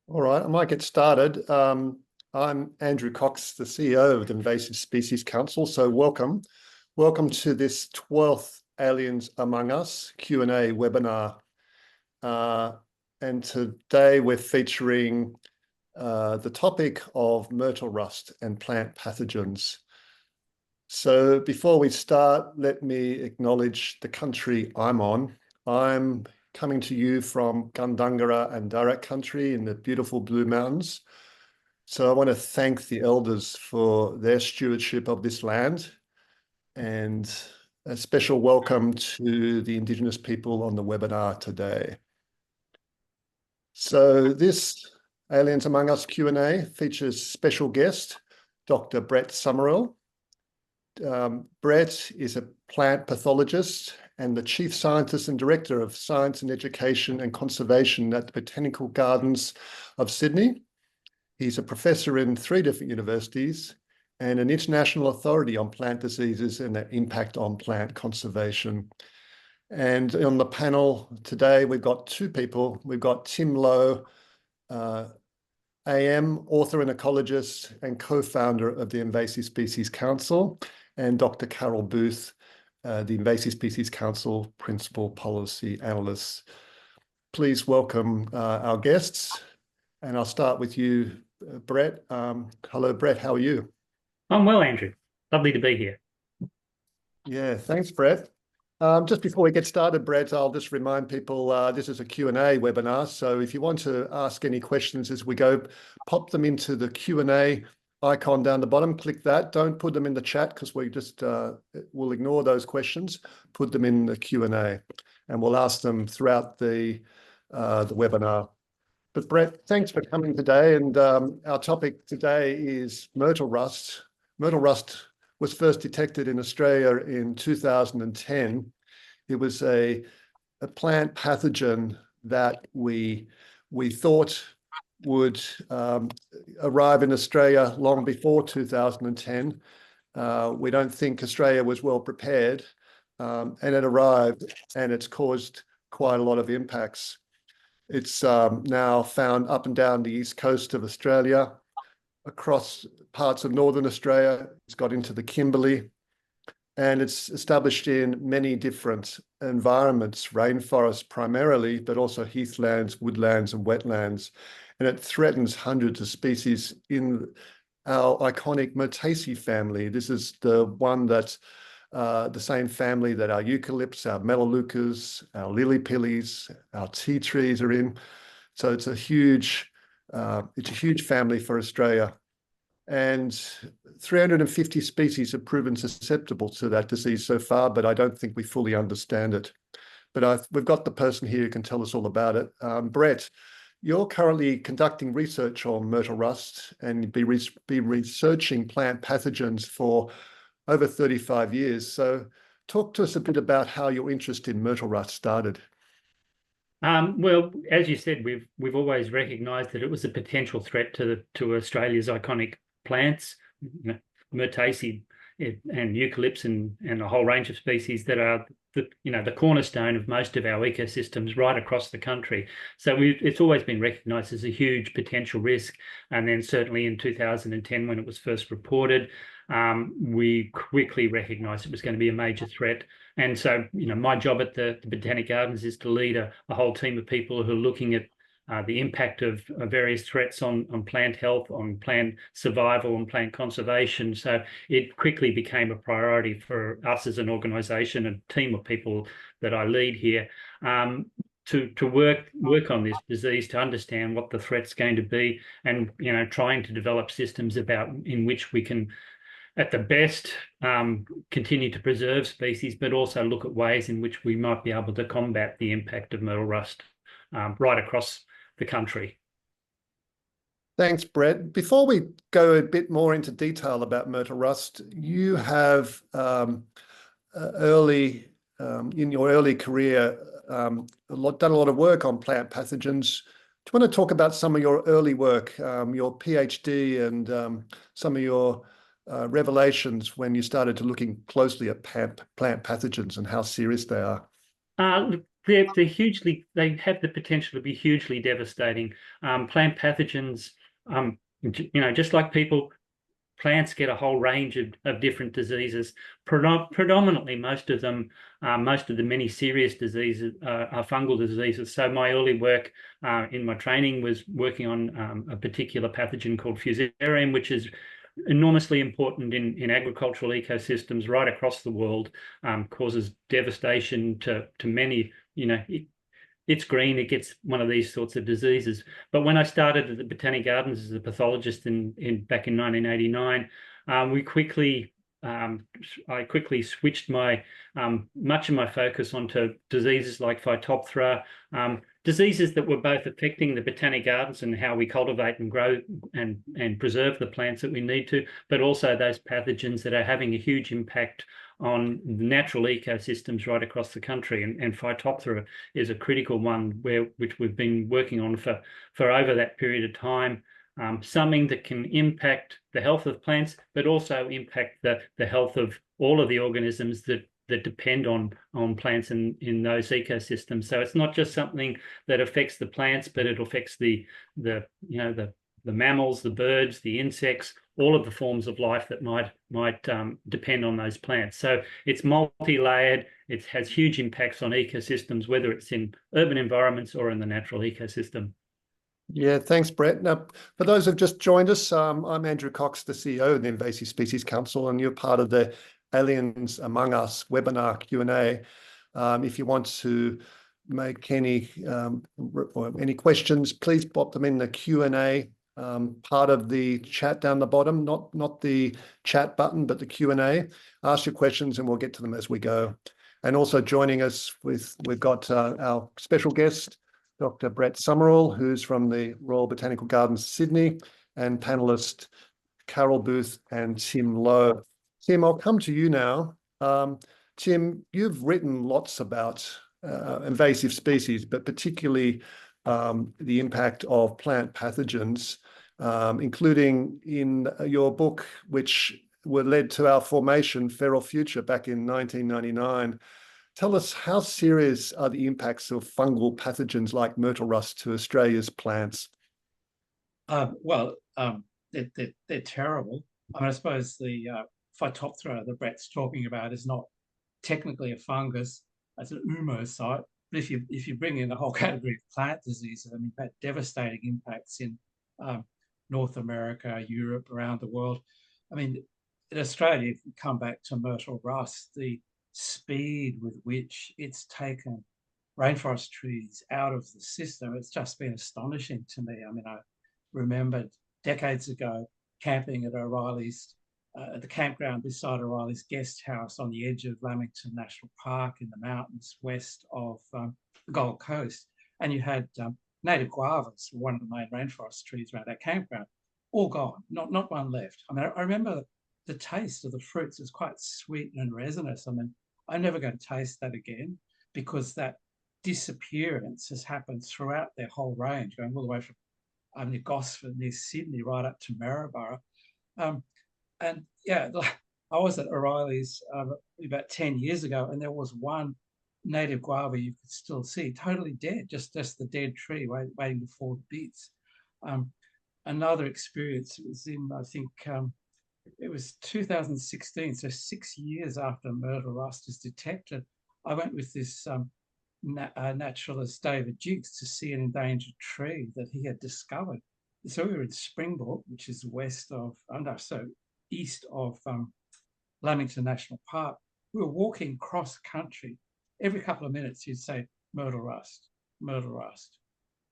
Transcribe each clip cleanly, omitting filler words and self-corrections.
All right, I might get started. I'm Andrew Cox, the CEO of the Invasive Species Council. So welcome. Welcome to this 12th Aliens Among Us Q&A webinar. And today we're featuring the topic of myrtle rust and plant pathogens. So before we start, let me acknowledge the country I'm on. I'm coming to you from Gundungurra and Darug country in the beautiful Blue Mountains. So I want to thank the elders for their stewardship of this land, and a special welcome to the Indigenous people on the webinar today. So this Aliens Among Us Q&A features special guest, Dr. Brett Summerell. Brett is a plant pathologist and the Chief Scientist and Director of Science and Education and Conservation at the Botanic Gardens of Sydney. He's a professor in 3 different universities and an international authority on plant diseases and their impact on plant conservation. And on the panel today, we've got 2 people. We've got Tim Lowe, AM, author and ecologist and co-founder of the Invasive Species Council, and Dr. Carol Booth, the Invasive Species Council Principal Policy Analyst. Please welcome our guests, and I'll start with you, Brett. Hello, Brett, how are you? I'm well, Andrew. Lovely to be here. Yeah, thanks, Brett. Just before we get started, Brett, I'll just remind people this is a Q&A webinar, so if you want to ask any questions as we go, pop them into the Q&A icon down the bottom, click that. Don't put them in the chat because we just we'll ignore those questions. Put them in the Q&A and we'll ask them throughout the webinar. But Brett, thanks for coming today. And our topic today is myrtle rust. Myrtle rust was first detected in Australia in 2010. It was a plant pathogen that we thought would arrive in Australia long before 2010. We don't think Australia was well prepared, and it arrived and it's caused quite a lot of impacts. It's now found up and down the east coast of Australia, across parts of northern Australia. It's got into the Kimberley, and it's established in many different environments, rainforests primarily, but also heathlands, woodlands, and wetlands. And it threatens hundreds of species in our iconic Myrtaceae family. This is the one that the same family that our eucalypts, our melaleucas, our lily pillies, our tea trees are in. So it's a huge family for Australia. And 350 species have proven susceptible to that disease so far, but I don't think we fully understand it. But we've got the person here who can tell us all about it. Brett, you're currently conducting research on myrtle rust and be researching plant pathogens for over 35 years. So talk to us a bit about how your interest in myrtle rust started. Well, as you said, we've always recognised that it was a potential threat to Australia's iconic plants, Myrtaceae and eucalypts and a whole range of species that are the cornerstone of most of our ecosystems right across the country. So it's always been recognised as a huge potential risk. And then certainly in 2010, when it was first reported, we quickly recognised it was going to be a major threat. And so, my job at the Botanic Gardens is to lead a whole team of people who are looking at the impact of various threats on plant health, on plant survival, and plant conservation. So it quickly became a priority for us as an organisation, a team of people that I lead here, to work on this disease, to understand what the threat's going to be, and trying to develop systems in which we can, at the best, continue to preserve species, but also look at ways in which we might be able to combat the impact of myrtle rust right across the country. Thanks, Brett. Before we go a bit more into detail about myrtle rust, you have in your early career done a lot of work on plant pathogens. Do you want to talk about some of your early work, your PhD, and some of your revelations when you started to looking closely at plant pathogens and how serious they are? they have the potential to be hugely devastating. Plant pathogens, just like people, plants get a whole range of different diseases. Predominantly, most of the many serious diseases are fungal diseases. So my early work in my training was working on a particular pathogen called Fusarium, which is enormously important in agricultural ecosystems right across the world, causes devastation to many, it's green, it gets one of these sorts of diseases. But when I started at the Botanic Gardens as a pathologist back in 1989, I quickly switched much of my focus onto diseases like Phytophthora, diseases that were both affecting the botanic gardens and how we cultivate and grow and preserve the plants that we need to, but also those pathogens that are having a huge impact on natural ecosystems right across the country. And Phytophthora is a critical one which we've been working on for over that period of time. Something that can impact the health of plants, but also impact the health of all of the organisms that depend on plants in those ecosystems. So it's not just something that affects the plants, but it affects the mammals, the birds, the insects, all of the forms of life that might depend on those plants. So it's multi-layered. It has huge impacts on ecosystems, whether it's in urban environments or in the natural ecosystem. Yeah, thanks, Brett. Now, for those who've just joined us, I'm Andrew Cox, the CEO of the Invasive Species Council, and you're part of the Aliens Among Us webinar Q&A. If you want to make any questions, please pop them in the Q&A part of the chat down the bottom, not the chat button, but the Q&A. Ask your questions and we'll get to them as we go. And also joining us we've got our special guest, Dr. Brett Summerell, who's from the Royal Botanical Gardens of Sydney, and panelist Carol Booth and Tim Lowe. Tim, I'll come to you now. Tim, you've written lots about invasive species, but particularly the impact of plant pathogens, including in your book, which led to our formation, Feral Future, back in 1999. Tell us, how serious are the impacts of fungal pathogens like myrtle rust to Australia's plants? They're terrible. I mean, I suppose the Phytophthora that Brett's talking about is not technically a fungus, it's an oomocyte. But if you bring in the whole category of plant diseases, I mean, you've had devastating impacts in North America, Europe, around the world. I mean, in Australia, if you come back to myrtle rust, the speed with which it's taken rainforest trees out of the system, it's just been astonishing to me. I mean, I remembered decades ago camping at O'Reilly's, at the campground beside O'Reilly's guest house on the edge of Lamington National Park in the mountains west of the Gold Coast. And you had native guavas, one of the main rainforest trees around that campground, all gone, not one left. I mean, I remember the taste of the fruits is quite sweet and resinous. I mean, I'm never going to taste that again, because that disappearance has happened throughout their whole range, going all the way from near Gosford, near Sydney, right up to Maryborough. And yeah, I was at O'Reilly's about 10 years ago, and there was one native guava you could still see, totally dead, just the dead tree waiting to fall to bits. Another experience was in, I think, it was 2016, so 6 years after myrtle rust is detected. I went with this naturalist David Jiggs to see an endangered tree that he had discovered. So we were in Springbok, which is east of Lamington National Park. We were walking cross country. Every couple of minutes you'd say myrtle rust, myrtle rust,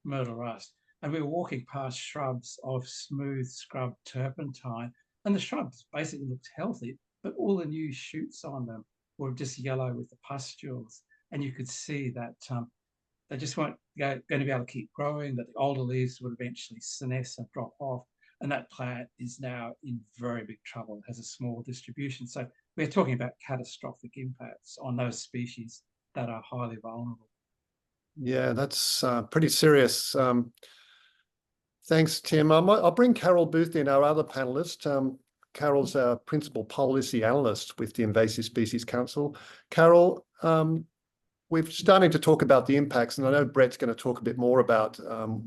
myrtle rust. And we were walking past shrubs of smooth scrub turpentine, and the shrubs basically looked healthy, but all the new shoots on them were just yellow with the pustules. And you could see that they just weren't going to be able to keep growing, that the older leaves would eventually senesce and drop off. And that plant is now in very big trouble. It has a small distribution. So we're talking about catastrophic impacts on those species that are highly vulnerable. Yeah, that's pretty serious. Thanks, Tim. I'll bring Carol Booth in, our other panelist. Carol's our principal policy analyst with the Invasive Species Council. Carol, we're starting to talk about the impacts, and I know Brett's going to talk a bit more about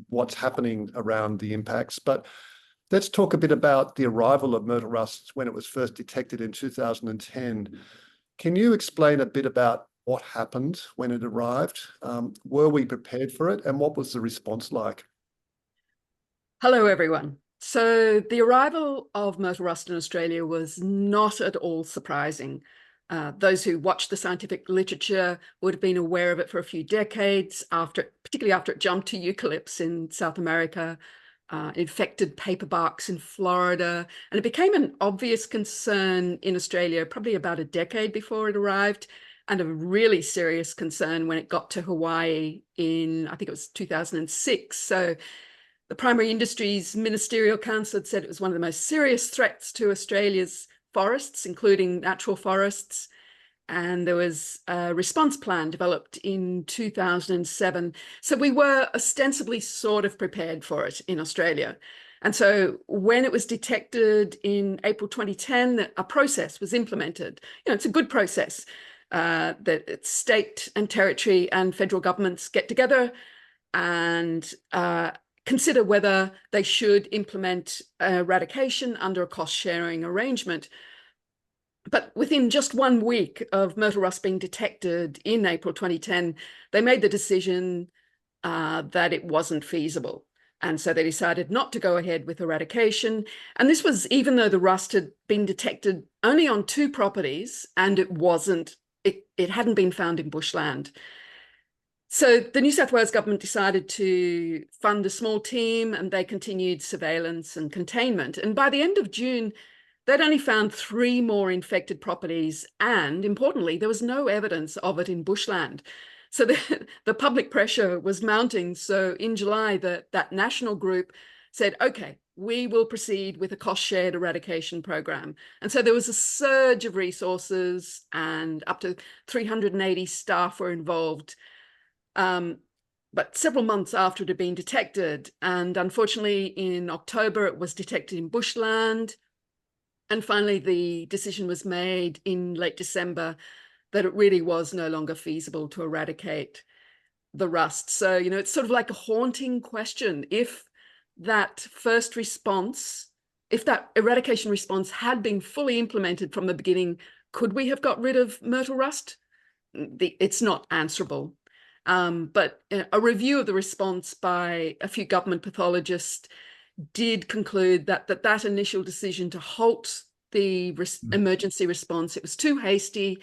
what's happening around the impacts, but let's talk a bit about the arrival of myrtle rust when it was first detected in 2010. Can you explain a bit about what happened when it arrived? Were we prepared for it, and what was the response like? Hello, everyone. So the arrival of myrtle rust in Australia was not at all surprising. Those who watched the scientific literature would have been aware of it for a few decades, particularly after it jumped to eucalypts in South America, infected paperbarks in Florida, and it became an obvious concern in Australia probably about a decade before it arrived, and a really serious concern when it got to Hawaii in, I think it was 2006. So the Primary Industries Ministerial Council had said it was one of the most serious threats to Australia's forests, including natural forests. And there was a response plan developed in 2007. So we were ostensibly sort of prepared for it in Australia. And so when it was detected in April 2010, a process was implemented. You know, it's a good process that state and territory and federal governments get together and consider whether they should implement eradication under a cost-sharing arrangement. But within just 1 week of myrtle rust being detected in April 2010, they made the decision that it wasn't feasible. And so they decided not to go ahead with eradication. And this was even though the rust had been detected only on 2 properties, and it hadn't been found in bushland. So the New South Wales government decided to fund a small team, and they continued surveillance and containment. And by the end of June, they'd only found 3 more infected properties. And importantly, there was no evidence of it in bushland. So the public pressure was mounting. So in July, that national group said, okay, we will proceed with a cost-shared eradication program. And so there was a surge of resources, and up to 380 staff were involved. But several months after it had been detected, and unfortunately in October it was detected in bushland, and finally the decision was made in late December that it really was no longer feasible to eradicate the rust. So, you know, it's sort of like a haunting question. If that first response, if that eradication response had been fully implemented from the beginning, could we have got rid of myrtle rust? It's not answerable. But a review of the response by a few government pathologists did conclude that initial decision to halt the emergency response, it was too hasty,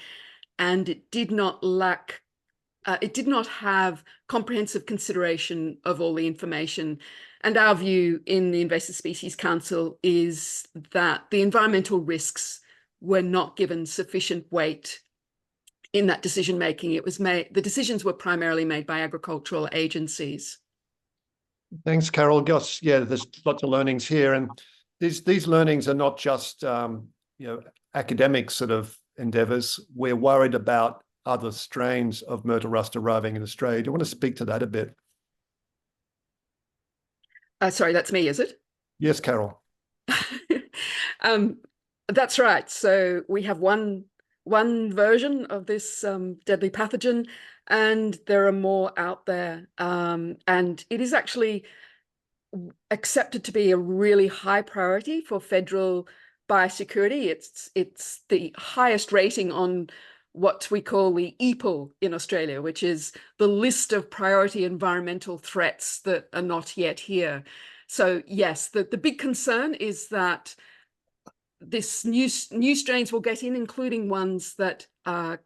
and it did not have comprehensive consideration of all the information. And our view in the Invasive Species Council is that the environmental risks were not given sufficient weight in that decision making. The decisions were primarily made by agricultural agencies. Thanks, Carol. Gosh, yeah, there's lots of learnings here, and these learnings are not just academic sort of endeavours. We're worried about other strains of myrtle rust arriving in Australia. Do you want to speak to that a bit? Sorry, that's me, is it? Yes, Carol. That's right. So we have one version of this deadly pathogen, and there are more out there. And it is actually accepted to be a really high priority for federal biosecurity. It's the highest rating on what we call the EPL in Australia, which is the list of priority environmental threats that are not yet here. So yes, the big concern is that this new strains will get in, including ones that are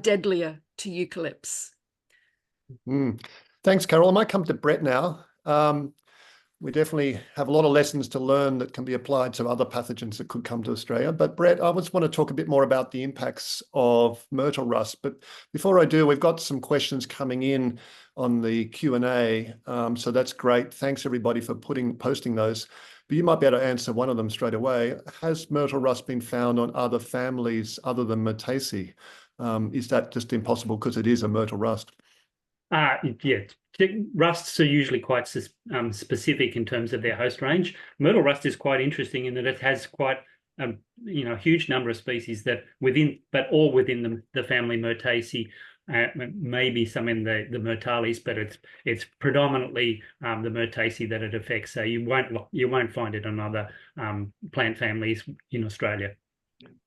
deadlier to eucalypts. Thanks, Carol. I might come to Brett now. We definitely have a lot of lessons to learn that can be applied to other pathogens that could come to Australia. But Brett, I just want to talk a bit more about the impacts of myrtle rust. But before I do, we've got some questions coming in on the Q&A. So that's great. Thanks everybody for posting those. But you might be able to answer one of them straight away. Has myrtle rust been found on other families other than Myrtaceae? Is that just impossible because it is a myrtle rust? Yeah, rusts are usually quite specific in terms of their host range. Myrtle rust is quite interesting in that it has quite a huge number of species that all within the family Myrtaceae, maybe some in the Myrtales, but it's predominantly the Myrtaceae that it affects. So you won't find it in other plant families in Australia.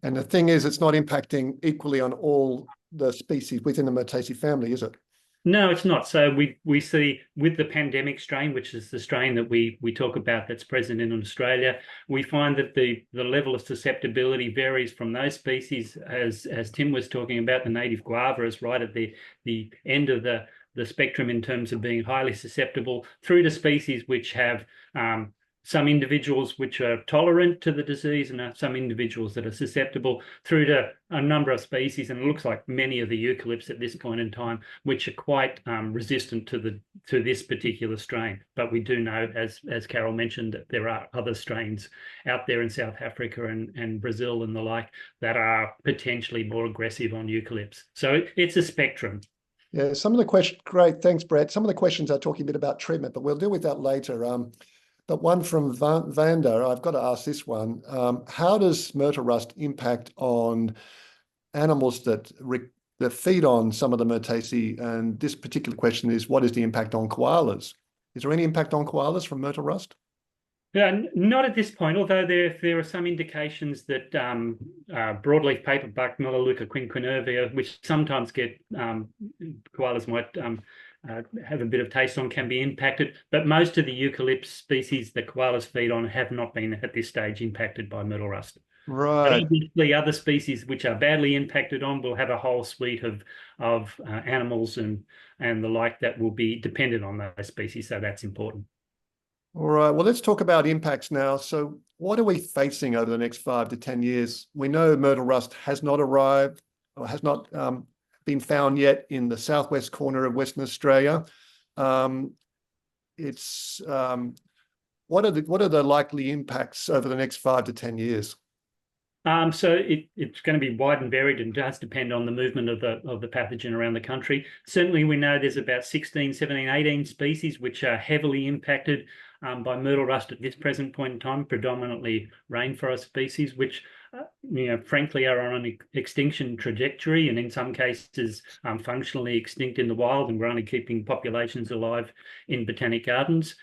And the thing is, it's not impacting equally on all the species within the Myrtaceae family, is it? No, it's not. So we see with the pandemic strain, which is the strain that we talk about that's present in Australia, we find that the level of susceptibility varies from those species, as Tim was talking about, the native guava is right at the end of the spectrum in terms of being highly susceptible, through to species which have some individuals which are tolerant to the disease and some individuals that are susceptible, through to a number of species, and it looks like many of the eucalypts at this point in time, which are quite resistant to this particular strain. But we do know, as Carol mentioned, that there are other strains out there in South Africa and Brazil and the like that are potentially more aggressive on eucalypts. So it's a spectrum. Yeah, some of the questions, great, thanks, Brett. Some of the questions are talking a bit about treatment, but we'll deal with that later. But one from Vanda, I've got to ask this one. How does myrtle rust impact on animals that feed on some of the Myrtaceae? And this particular question is, what is the impact on koalas? Is there any impact on koalas from myrtle rust? Yeah, not at this point, although there are some indications that broadleaf paperbuck Melaleuca quinquenervia, which sometimes get koalas might have a bit of taste on, can be impacted. But most of the eucalypt species that koalas feed on have not been at this stage impacted by myrtle rust. Right. The other species which are badly impacted on will have a whole suite of animals and the like that will be dependent on those species. So that's important. All right. Well, let's talk about impacts now. So what are we facing over the next 5 to 10 years? We know myrtle rust has not arrived or has not been found yet in the southwest corner of Western Australia. What are the likely impacts over the next 5 to 10 years? So it's going to be wide and varied and does depend on the movement of the pathogen around the country. Certainly, we know there's about 16, 17, 18 species which are heavily impacted by myrtle rust at this present point in time, predominantly rainforest species, which frankly are on an extinction trajectory, and in some cases functionally extinct in the wild, and we're only keeping populations alive in botanic gardens.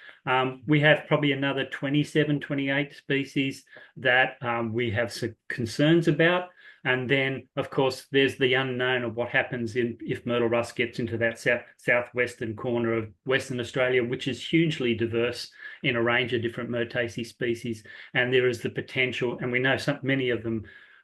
We have probably another 27, 28 species that we have some concerns about. And then, of course, there's the unknown of what happens if myrtle rust gets into that southwestern corner of Western Australia, which is hugely diverse in a range of different Myrtaceae species. And there is the potential, and we know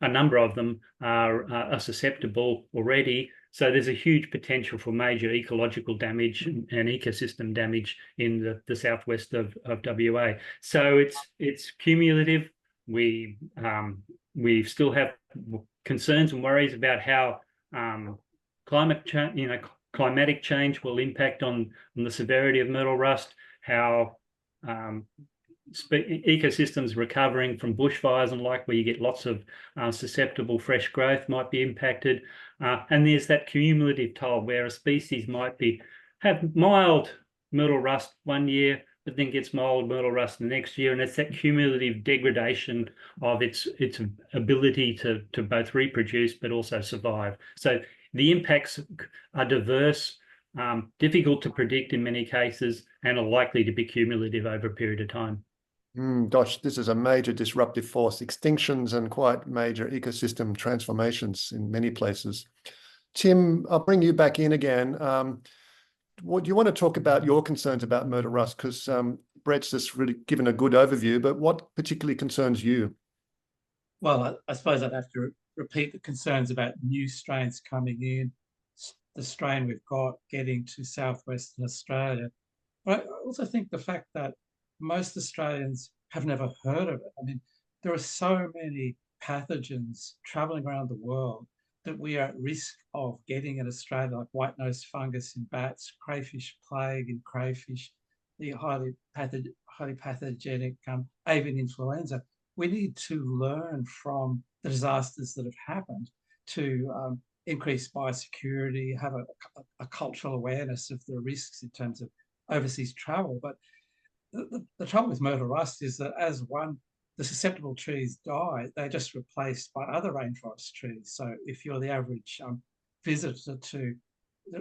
a number of them are susceptible already. So there's a huge potential for major ecological damage and ecosystem damage in the southwest of WA. So it's cumulative. We still have concerns and worries about how climatic change will impact on the severity of myrtle rust, how ecosystems recovering from bushfires and like, where you get lots of susceptible fresh growth, might be impacted. And there's that cumulative toll where a species might have mild myrtle rust one year, but then gets mild myrtle rust the next year, and it's that cumulative degradation of its ability to both reproduce but also survive. So the impacts are diverse, difficult to predict in many cases, and are likely to be cumulative over a period of time. Gosh, this is a major disruptive force, extinctions and quite major ecosystem transformations in many places. Tim, I'll bring you back in again. What do you want to talk about your concerns about myrtle rust? Because Brett's just really given a good overview, but what particularly concerns you? Well, I suppose I'd have to repeat the concerns about new strains coming in, the strain we've got getting to southwestern Australia. But I also think the fact that most Australians have never heard of it. I mean, there are so many pathogens traveling around the world that we are at risk of getting in Australia, like white-nosed fungus in bats, crayfish plague in crayfish, the highly pathogenic avian influenza. We need to learn from the disasters that have happened to increase biosecurity, have a cultural awareness of the risks in terms of overseas travel. But the trouble with myrtle rust is that as the susceptible trees die, they're just replaced by other rainforest trees. So if you're the average visitor to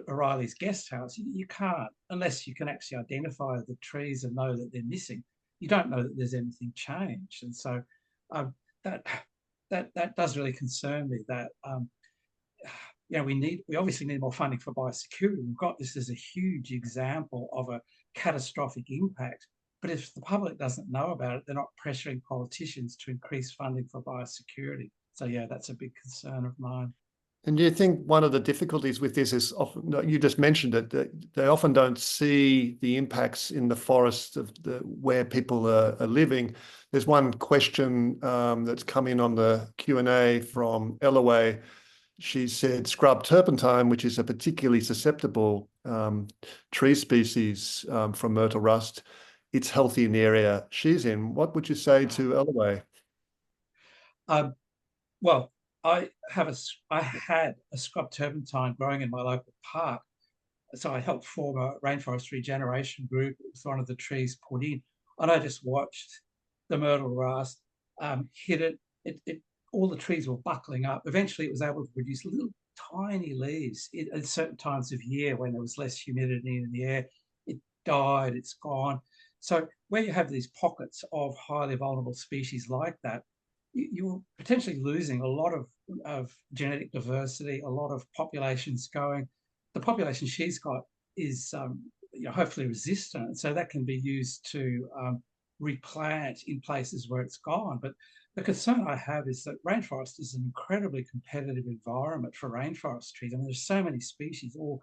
O'Reilly's guest house, you can't, unless you can actually identify the trees and know that they're missing. You don't know that there's anything changed. And so that does really concern me, that we obviously need more funding for biosecurity. We've got this as a huge example of a catastrophic impact. But if the public doesn't know about it, they're not pressuring politicians to increase funding for biosecurity. So yeah, that's a big concern of mine. And do you think one of the difficulties with this is often, you just mentioned it, that they often don't see the impacts in the forest of where people are living? There's one question that's come in on the Q&A from Ellaway. She said scrub turpentine, which is a particularly susceptible tree species from myrtle rust, it's healthy in the area she's in. What would you say to Ellaway? Well, I had a scrub turpentine growing in my local park. So I helped form a rainforest regeneration group. It was one of the trees put in. And I just watched the myrtle rust hit it. All the trees were buckling up. Eventually, it was able to produce little tiny leaves at certain times of year when there was less humidity in the air. It died, it's gone. So where you have these pockets of highly vulnerable species like that, you're potentially losing a lot of genetic diversity, a lot of populations going. The population she's got is hopefully resistant, so that can be used to replant in places where it's gone. But the concern I have is that rainforest is an incredibly competitive environment for rainforest trees. I mean, there's so many species all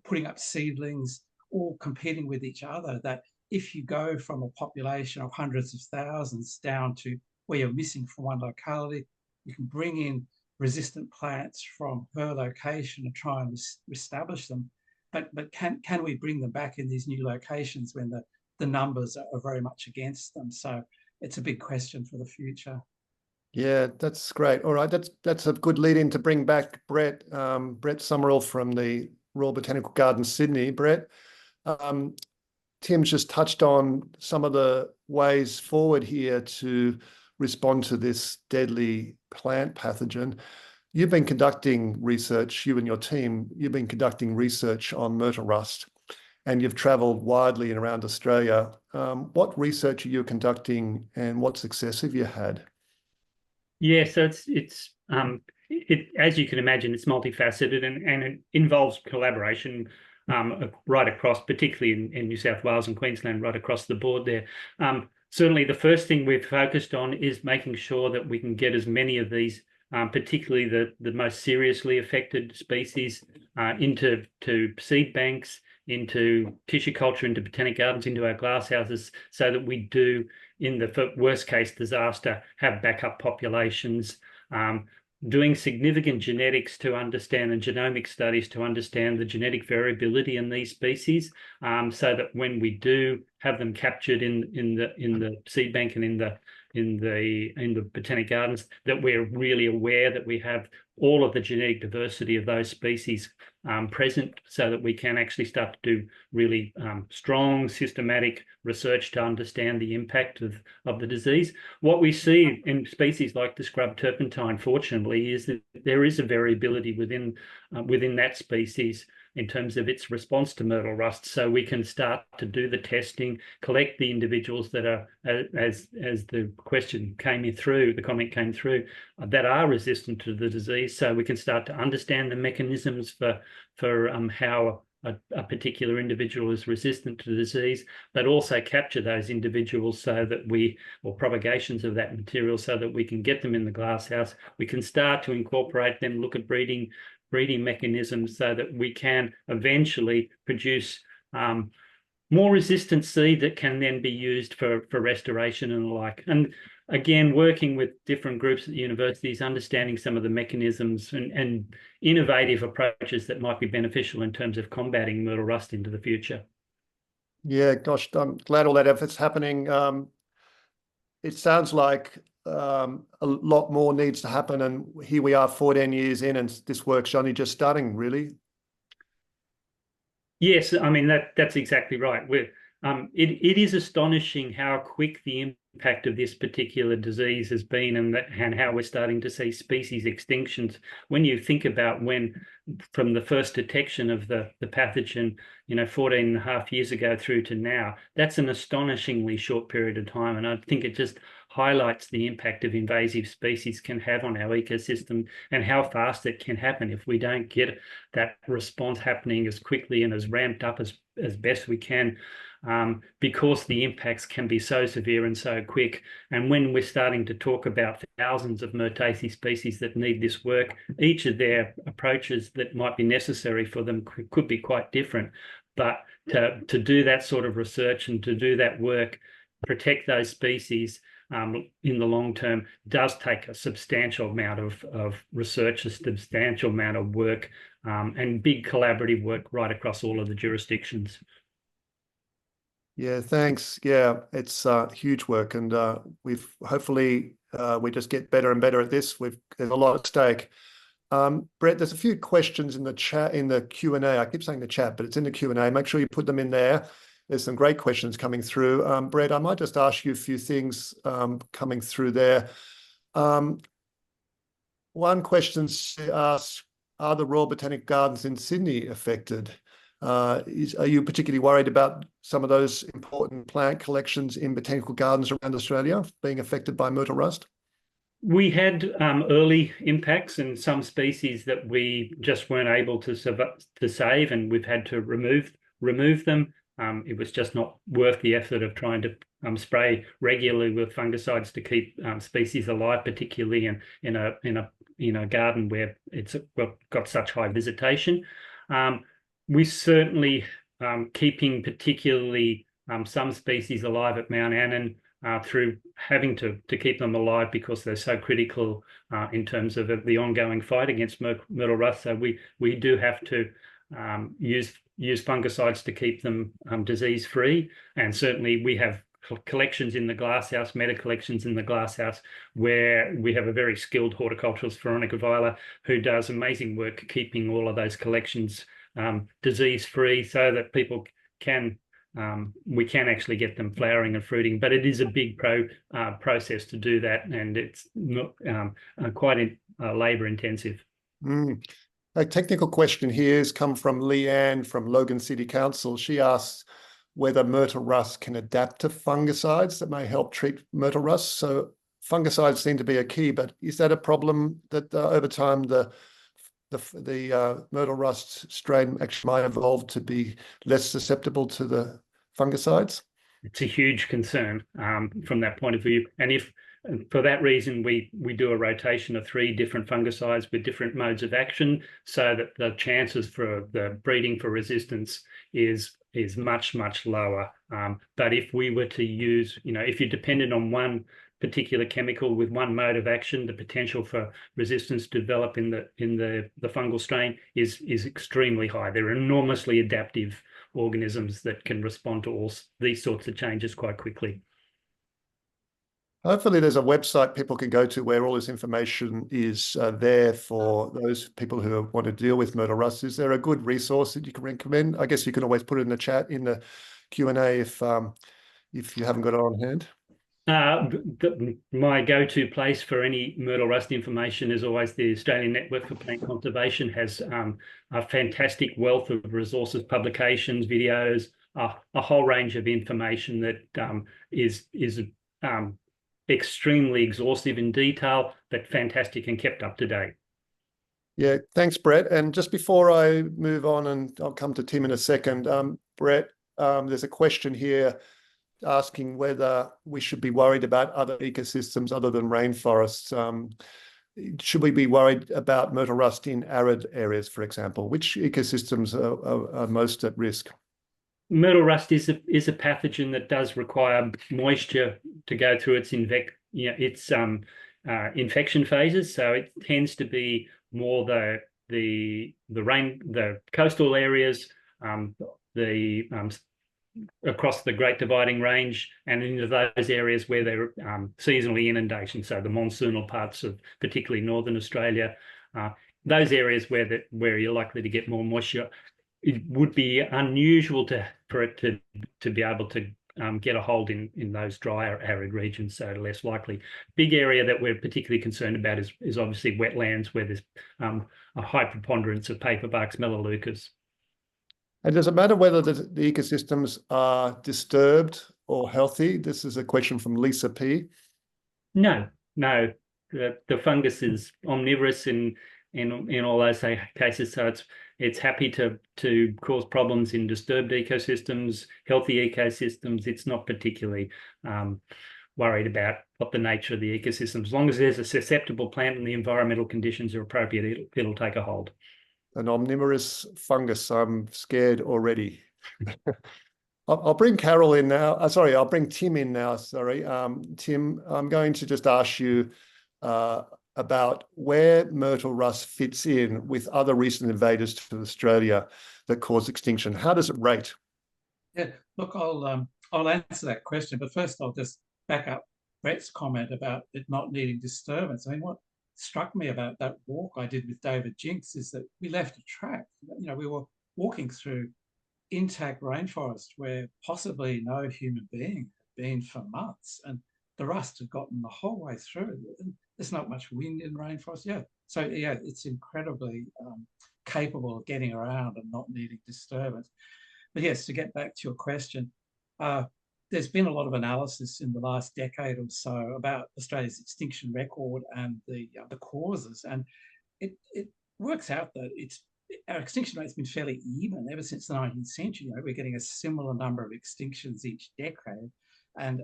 putting up seedlings, all competing with each other, that if you go from a population of hundreds of thousands down to where you're missing from one locality, you can bring in resistant plants from her location and try and establish them. But can we bring them back in these new locations when the numbers are very much against them? So it's a big question for the future. Yeah, that's great. All right, that's a good lead in to bring back Brett Summerell from the Royal Botanic Gardens, Sydney. Brett, Tim's just touched on some of the ways forward here to respond to this deadly plant pathogen. You've been conducting research, you and your team, you've been conducting research on myrtle rust, and you've travelled widely and around Australia. What research are you conducting, and what success have you had? Yeah, so it's as you can imagine, it's multifaceted and it involves collaboration right across, particularly in New South Wales and Queensland, right across the board there. Certainly, the first thing we've focused on is making sure that we can get as many of these, particularly the most seriously affected species, into seed banks, into tissue culture, into botanic gardens, into our glasshouses, so that we do, in the worst case disaster, have backup populations, doing significant genetics to understand, and genomic studies to understand the genetic variability in these species, so that when we do have them captured in the seed bank and in the botanic gardens, that we're really aware that we have all of the genetic diversity of those species present, so that we can actually start to do really strong systematic research to understand the impact of the disease. What we see in species like the scrub turpentine, fortunately, is that there is a variability within that species in terms of its response to myrtle rust. So we can start to do the testing, collect the individuals that are, as the question came in through, the comment came through, that are resistant to the disease. So we can start to understand the mechanisms for how a particular individual is resistant to the disease, but also capture those individuals so that or propagations of that material, so that we can get them in the glasshouse. We can start to incorporate them, look at breeding mechanisms, so that we can eventually produce more resistant seed that can then be used for restoration and the like. And again, working with different groups at the universities, understanding some of the mechanisms and innovative approaches that might be beneficial in terms of combating myrtle rust into the future. Yeah, gosh, I'm glad all that effort's happening. It sounds like a lot more needs to happen, and here we are 14 years in, and this work's only just starting, really. Yes, I mean, that's exactly right. It is astonishing how quick the impact of this particular disease has been, and how we're starting to see species extinctions. When you think about when, from the first detection of the pathogen, 14 and a half years ago through to now, that's an astonishingly short period of time. And I think it just highlights the impact of invasive species can have on our ecosystem, and how fast it can happen if we don't get that response happening as quickly and as ramped up as best we can, because the impacts can be so severe and so quick. And when we're starting to talk about thousands of Myrtaceae species that need this work, each of their approaches that might be necessary for them could be quite different. But to do that sort of research and to do that work, protect those species in the long term, does take a substantial amount of research, a substantial amount of work, and big collaborative work right across all of the jurisdictions. Yeah, thanks. Yeah, it's huge work, and we've hopefully we just get better and better at this. There's a lot at stake. Brett, there's a few questions in the chat, in the Q&A. I keep saying the chat, but it's in the Q&A. Make sure you put them in there. There's some great questions coming through. Brett, I might just ask you a few things coming through there. One question asks, are the Royal Botanic Gardens in Sydney affected? Are you particularly worried about some of those important plant collections in botanical gardens around Australia being affected by myrtle rust? We had early impacts in some species that we just weren't able to save, and we've had to remove them. It was just not worth the effort of trying to spray regularly with fungicides to keep species alive, particularly in a garden where it's got such high visitation. We certainly keeping particularly some species alive at Mount Annan through having to keep them alive because they're so critical in terms of the ongoing fight against myrtle rust. So we do have to use fungicides to keep them disease-free. And certainly we have collections in the glasshouse, meta collections in the glasshouse, where we have a very skilled horticulturalist, Veronica Weiler, who does amazing work keeping all of those collections disease-free, so that people can we can actually get them flowering and fruiting. But it is a big process to do that, and it's not quite labour intensive. A technical question here has come from Leanne from Logan City Council. She asks whether myrtle rust can adapt to fungicides that may help treat myrtle rust. So fungicides seem to be a key, but is that a problem that over time the myrtle rust strain actually might evolve to be less susceptible to the fungicides? It's a huge concern from that point of view. And for that reason, we do a rotation of 3 different fungicides with different modes of action, so that the chances for the breeding for resistance is much, much lower. But if we were to use, if you're dependent on one particular chemical with one mode of action, the potential for resistance to develop in the fungal strain is extremely high. They're enormously adaptive organisms that can respond to all these sorts of changes quite quickly. Hopefully there's a website people can go to where all this information is there for those people who want to deal with myrtle rust. Is there a good resource that you can recommend? I guess you can always put it in the chat, in the Q&A if you haven't got it on hand. My go-to place for any myrtle rust information is always the Australian Network for Plant Conservation. Has a fantastic wealth of resources, publications, videos, a whole range of information that is extremely exhaustive in detail, but fantastic and kept up to date. Yeah, thanks, Brett. And just before I move on, and I'll come to Tim in a second, Brett, there's a question here asking whether we should be worried about other ecosystems other than rainforests. Should we be worried about myrtle rust in arid areas, for example? Which ecosystems are most at risk? Myrtle rust is a pathogen that does require moisture to go through its infection phases. So it tends to be more the coastal areas, across the Great Dividing Range, and into those areas where there are seasonally inundations. So the monsoonal parts of particularly northern Australia, those areas where you're likely to get more moisture. It would be unusual for it to be able to get a hold in those drier, arid regions, so less likely. Big area that we're particularly concerned about is obviously wetlands, where there's a high preponderance of paperbarks, melaleucas. And does it matter whether the ecosystems are disturbed or healthy? This is a question from Lisa P. No. The fungus is omnivorous in all those cases, so it's happy to cause problems in disturbed ecosystems, healthy ecosystems. It's not particularly worried about what the nature of the ecosystem. As long as there's a susceptible plant and the environmental conditions are appropriate, it'll take a hold. An omnivorous fungus. I'm scared already. I'll bring Carol in now. I'll bring Tim in now. Sorry. Tim, I'm going to just ask you about where myrtle rust fits in with other recent invaders to Australia that caused extinction. How does it rate? Yeah, look, I'll answer that question, but first I'll just back up Brett's comment about it not needing disturbance. I mean, what struck me about that walk I did with David Jinks is that we left a track. You know, we were walking through intact rainforest where possibly no human being had been for months, and the rust had gotten the whole way through. And there's not much wind in rainforest. Yeah, so yeah, it's incredibly capable of getting around and not needing disturbance. But yes, to get back to your question, there's been a lot of analysis in the last decade or so about Australia's extinction record and the causes, and it works out that our extinction rate's been fairly even ever since the 19th century. You know, we're getting a similar number of extinctions each decade, and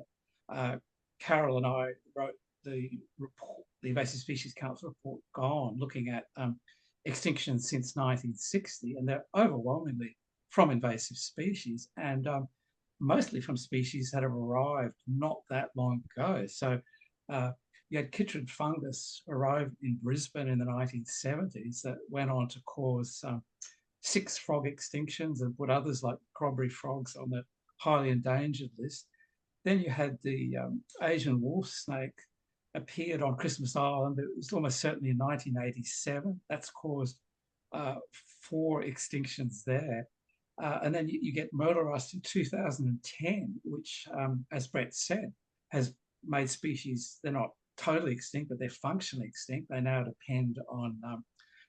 Carol and I wrote the report, the Invasive Species Council report, Gone, looking at extinctions since 1960, and they're overwhelmingly from invasive species, and mostly from species that have arrived not that long ago. So you had chytrid fungus arrived in Brisbane in the 1970s that went on to cause 6 frog extinctions and put others like crabberry frogs on the highly endangered list. Then you had the Asian wolf snake appeared on Christmas Island. It was almost certainly in 1987. That's caused 4 extinctions there. And then you get myrtle rust in 2010, which, as Brett said, has made species, they're not totally extinct, but they're functionally extinct. They now depend on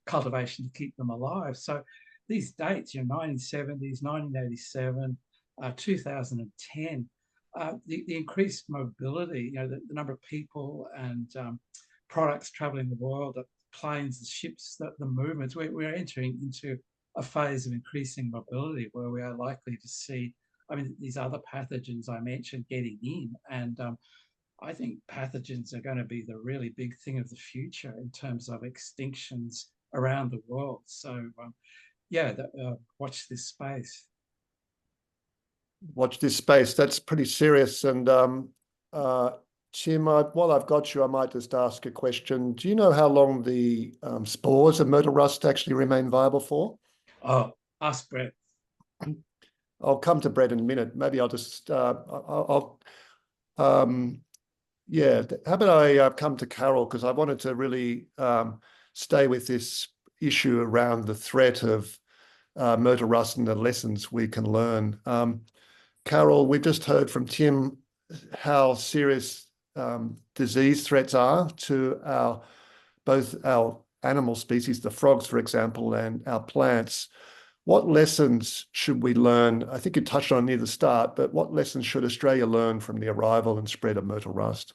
cultivation to keep them alive. So these dates, you know, 1970s, 1987, 2010, the increased mobility, you know, the number of people and products traveling the world, the planes, the ships, the movements, we're entering into a phase of increasing mobility where we are likely to see, I mean, these other pathogens I mentioned getting in. And I think pathogens are going to be the really big thing of the future in terms of extinctions around the world. So yeah, watch this space. Watch this space. That's pretty serious. And Tim, while I've got you, I might just ask a question. Do you know how long the spores of myrtle rust actually remain viable for? Oh, ask Brett. I'll come to Brett in a minute. Maybe I'll just, yeah, how about I come to Carol, because I wanted to really stay with this issue around the threat of myrtle rust and the lessons we can learn. Carol, we've just heard from Tim how serious disease threats are to both our animal species, the frogs, for example, and our plants. What lessons should we learn? I think you touched on near the start, but what lessons should Australia learn from the arrival and spread of myrtle rust?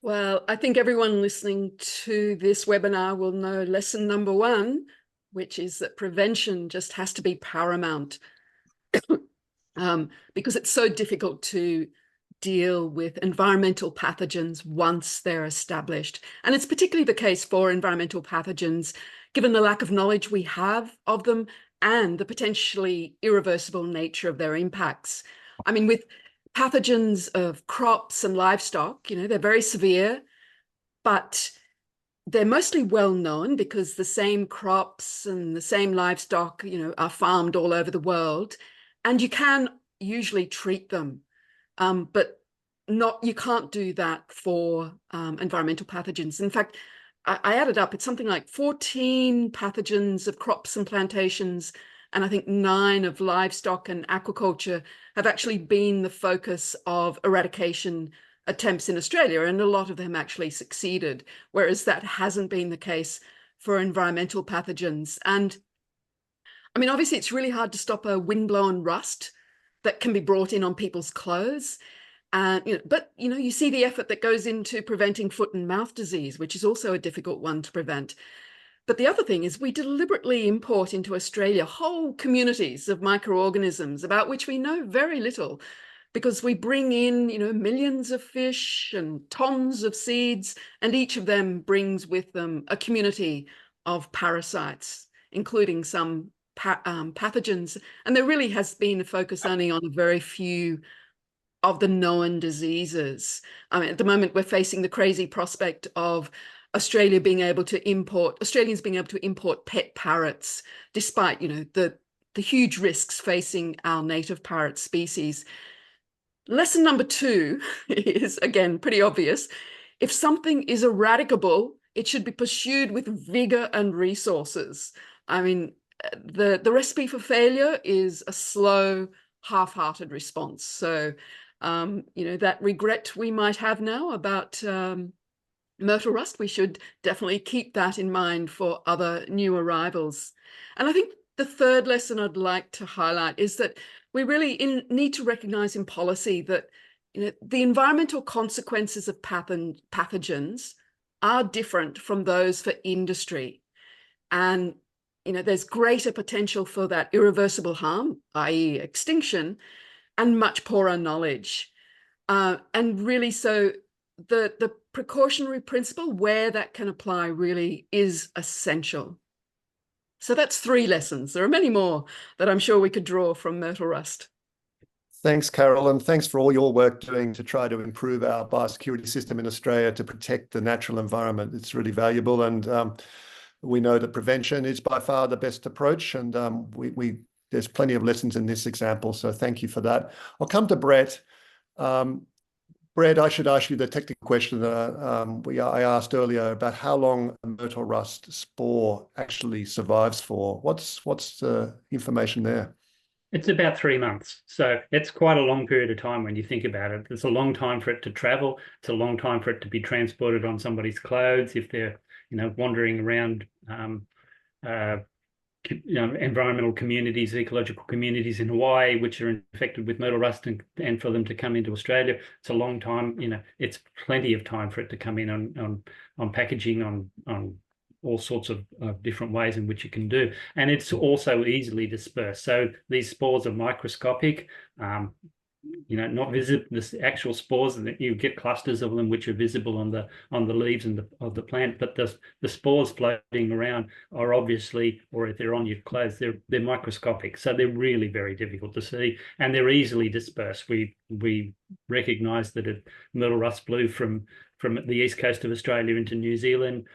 Well, I think everyone listening to this webinar will know lesson number 1, which is that prevention just has to be paramount because it's so difficult to deal with environmental pathogens once they're established. And it's particularly the case for environmental pathogens, given the lack of knowledge we have of them and the potentially irreversible nature of their impacts. I mean, with pathogens of crops and livestock, you know, they're very severe, but they're mostly well known because the same crops and the same livestock, you know, are farmed all over the world, and you can usually treat them. But you can't do that for environmental pathogens. In fact, I added up, it's something like 14 pathogens of crops and plantations and I think 9 of livestock and aquaculture have actually been the focus of eradication attempts in Australia, and a lot of them actually succeeded, whereas that hasn't been the case for environmental pathogens. And I mean, obviously, it's really hard to stop a windblown rust that can be brought in on people's clothes. But you see the effort that goes into preventing foot and mouth disease, which is also a difficult one to prevent. But the other thing is we deliberately import into Australia whole communities of microorganisms about which we know very little, because we bring in, millions of fish and tons of seeds, and each of them brings with them a community of parasites, including some pathogens. And there really has been a focus only on a very few of the known diseases. I mean, at the moment, we're facing the crazy prospect of Australians being able to import pet parrots, despite, the huge risks facing our native parrot species. Lesson number 2 is, again, pretty obvious. If something is eradicable, it should be pursued with vigor and resources. I mean, the recipe for failure is a slow, half-hearted response. So, that regret we might have now about myrtle rust, we should definitely keep that in mind for other new arrivals. And I think the third lesson I'd like to highlight is that we really need to recognize in policy that the environmental consequences of pathogens are different from those for industry. And there's greater potential for that irreversible harm, i.e. extinction, and much poorer knowledge. And really, so the precautionary principle, where that can apply, really is essential. So that's 3 lessons. There are many more that I'm sure we could draw from myrtle rust. Thanks, Carol, and thanks for all your work doing to try to improve our biosecurity system in Australia to protect the natural environment. It's really valuable, and we know that prevention is by far the best approach, and there's plenty of lessons in this example, so thank you for that. I'll come to Brett. Brett, I should ask you the technical question that I asked earlier about how long a myrtle rust spore actually survives for. What's the information there? It's about 3 months. So it's quite a long period of time when you think about it. It's a long time for it to travel. It's a long time for it to be transported on somebody's clothes if they're, wandering around environmental communities, ecological communities in Hawaii, which are infected with myrtle rust, and for them to come into Australia. It's a long time, it's plenty of time for it to come in on packaging, on all sorts of different ways in which you can do. And it's also easily dispersed. So these spores are microscopic, not visible. The actual spores, that you get clusters of them which are visible on the leaves of the plant, but the spores floating around are obviously, or if they're on your clothes, they're microscopic, so they're really very difficult to see, and they're easily dispersed. We recognize that myrtle rust blew from the east coast of Australia into New Zealand,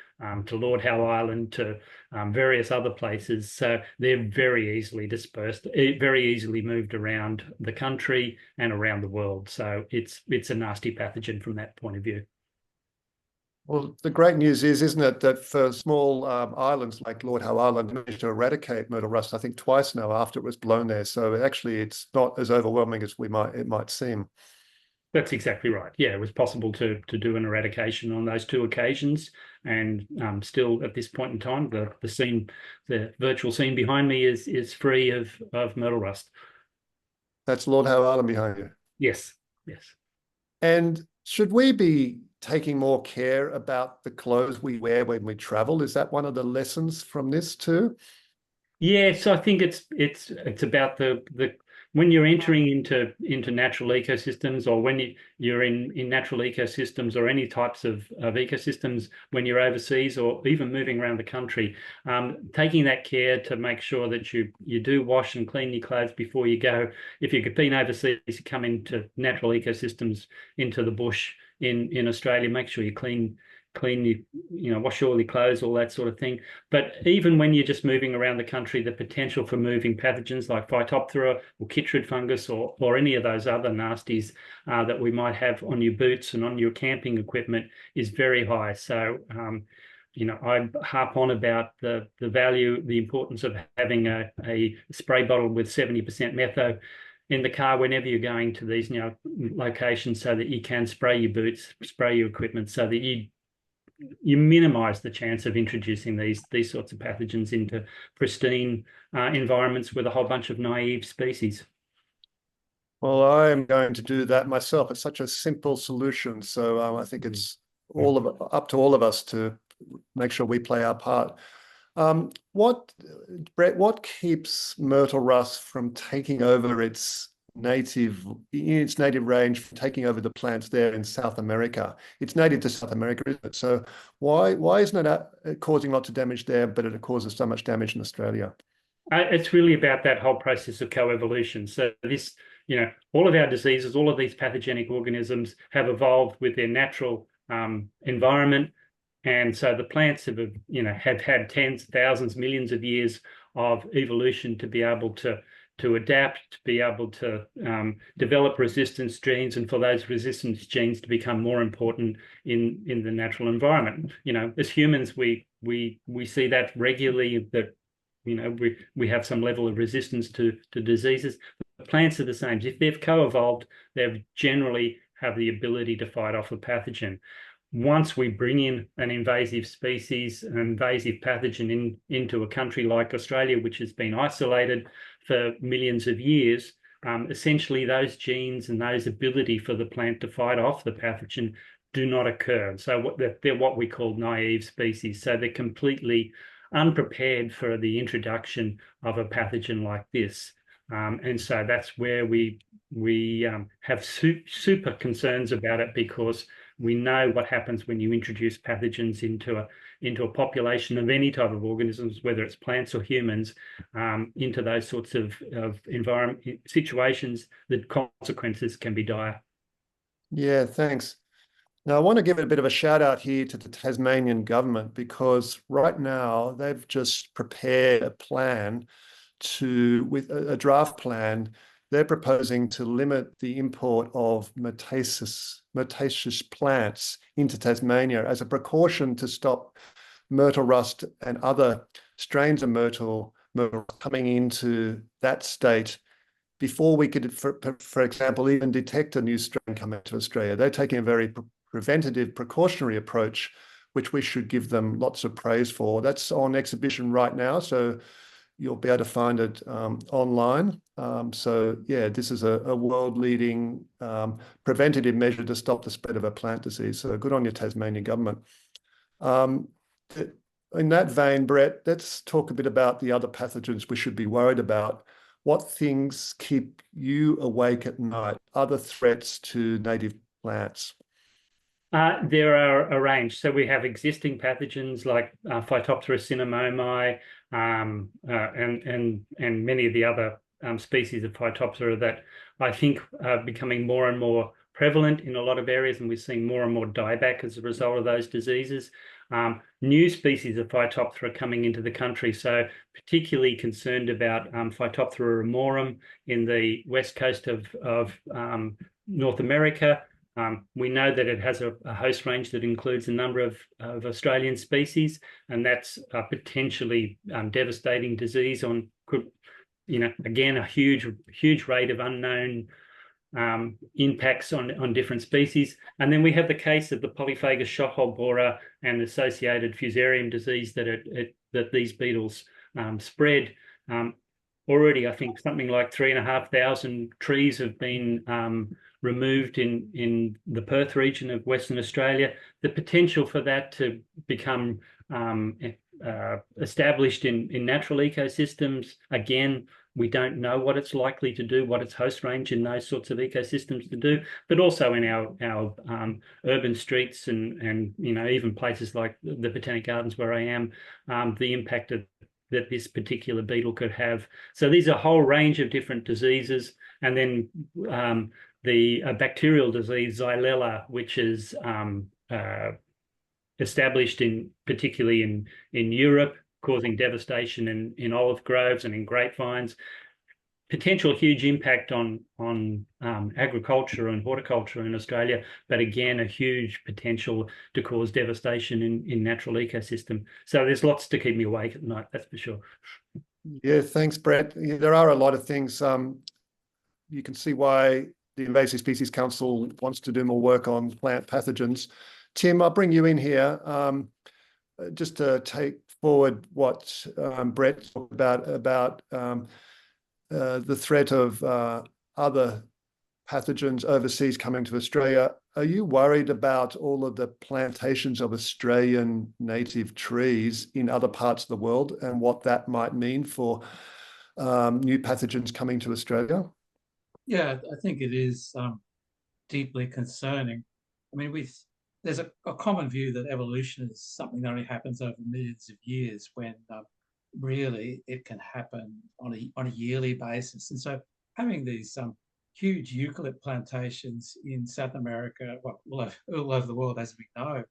to Lord Howe Island, to various other places. So they're very easily dispersed, very easily moved around the country and around the world. So it's a nasty pathogen from that point of view. Well, the great news is, isn't it, that for small islands like Lord Howe Island, they managed to eradicate myrtle rust, I think, twice now after it was blown there. So actually, it's not as overwhelming as it might seem. That's exactly right. Yeah, it was possible to do an eradication on those 2 occasions, and still at this point in time, the virtual scene behind me is free of myrtle rust. That's Lord Howe Island behind you. Yes, yes. And should we be taking more care about the clothes we wear when we travel? Is that one of the lessons from this too? Yeah, so I think it's about the when you're entering into natural ecosystems, or when you're in natural ecosystems, or any types of ecosystems, when you're overseas or even moving around the country, taking that care to make sure that you do wash and clean your clothes before you go. If you've been overseas, you come into natural ecosystems, into the bush in Australia, make sure you wash all your clothes, all that sort of thing. But even when you're just moving around the country, the potential for moving pathogens like Phytophthora or chytrid fungus or any of those other nasties that we might have on your boots and on your camping equipment is very high. So I harp on about the value, the importance of having a spray bottle with 70% metho in the car whenever you're going to these locations, so that you can spray your boots, spray your equipment, so that you minimize the chance of introducing these sorts of pathogens into pristine environments with a whole bunch of naive species. Well, I'm going to do that myself. It's such a simple solution. So I think it's up to all of us to make sure we play our part. Brett, what keeps myrtle rust from taking over its native range, from taking over the plants there in South America? It's native to South America, isn't it? So why isn't it causing lots of damage there, but it causes so much damage in Australia? It's really about that whole process of coevolution. So this, all of our diseases, all of these pathogenic organisms have evolved with their natural environment. And so the plants have had tens, thousands, millions of years of evolution to be able to adapt, to be able to develop resistance genes, and for those resistance genes to become more important in the natural environment. As humans, we see that regularly, that we have some level of resistance to diseases. The plants are the same. If they've co-evolved, they generally have the ability to fight off a pathogen. Once we bring in an invasive species, an invasive pathogen into a country like Australia, which has been isolated for millions of years, essentially those genes and those ability for the plant to fight off the pathogen do not occur. So they're what we call naive species. So they're completely unprepared for the introduction of a pathogen like this. And so that's where we have super concerns about it, because we know what happens when you introduce pathogens into a population of any type of organisms, whether it's plants or humans, into those sorts of environment situations. The consequences can be dire. Yeah, thanks. Now, I want to give a bit of a shout out here to the Tasmanian government, because right now they've just prepared a plan with a draft plan. They're proposing to limit the import of Myrtaceous plants into Tasmania as a precaution to stop myrtle rust and other strains of myrtle coming into that state before we could, for example, even detect a new strain coming to Australia. They're taking a very preventative, precautionary approach, which we should give them lots of praise for. That's on exhibition right now, so you'll be able to find it online. So yeah, this is a world-leading preventative measure to stop the spread of a plant disease. So good on your Tasmanian government. In that vein, Brett, let's talk a bit about the other pathogens we should be worried about. What things keep you awake at night? Other threats to native plants? There are a range. So we have existing pathogens like Phytophthora cinnamomi, and many of the other species of Phytophthora that I think are becoming more and more prevalent in a lot of areas, and we're seeing more and more dieback as a result of those diseases. New species of Phytophthora coming into the country, so particularly concerned about Phytophthora ramorum in the west coast of North America. We know that it has a host range that includes a number of Australian species, and that's a potentially devastating disease on, again, a huge rate of unknown impacts on different species. And then we have the case of the polyphagous shothole borer and associated fusarium disease that these beetles spread. Already, I think something like 3,500 trees have been removed in the Perth region of Western Australia. The potential for that to become established in natural ecosystems, again, we don't know what it's likely to do, what its host range in those sorts of ecosystems to do, but also in our urban streets and even places like the Botanic Gardens where I am, the impact that this particular beetle could have. So these are a whole range of different diseases. And then the bacterial disease, Xylella, which is established particularly in Europe, causing devastation in olive groves and in grapevines, potential huge impact on agriculture and horticulture in Australia, but again, a huge potential to cause devastation in natural ecosystem. So there's lots to keep me awake at night, that's for sure. Yeah, thanks, Brett. Yeah, there are a lot of things. You can see why the Invasive Species Council wants to do more work on plant pathogens. Tim, I'll bring you in here just to take forward what Brett talked about the threat of other pathogens overseas coming to Australia. Are you worried about all of the plantations of Australian native trees in other parts of the world and what that might mean for new pathogens coming to Australia? Yeah, I think it is deeply concerning. I mean, there's a common view that evolution is something that only happens over millions of years, when really it can happen on a yearly basis. And so having these huge eucalypt plantations in South America, well, all over the world, as we know,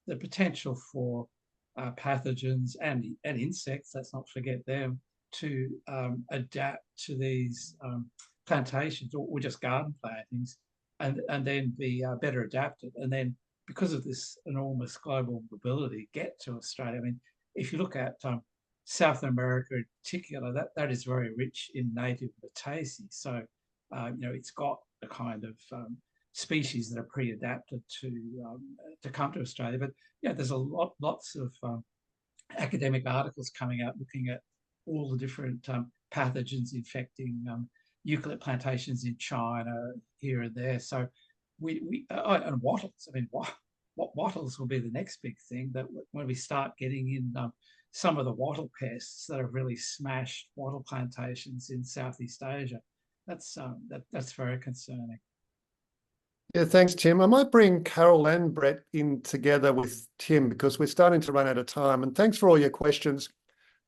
the potential for pathogens and insects, let's not forget them, to adapt to these plantations or just garden plantings, and then be better adapted, and then because of this enormous global mobility, get to Australia. I mean, if you look at South America in particular, that is very rich in native Myrtaceae. So it's got the kind of species that are pre-adapted to come to Australia. But yeah, there's lots of academic articles coming out looking at all the different pathogens infecting eucalypt plantations in China, here and there. So and wattles. I mean, what wattles will be the next big thing, that when we start getting in some of the wattle pests that have really smashed wattle plantations in Southeast Asia. That's very concerning. Yeah, thanks, Tim. I might bring Carol and Brett in together with Tim because we're starting to run out of time. And thanks for all your questions.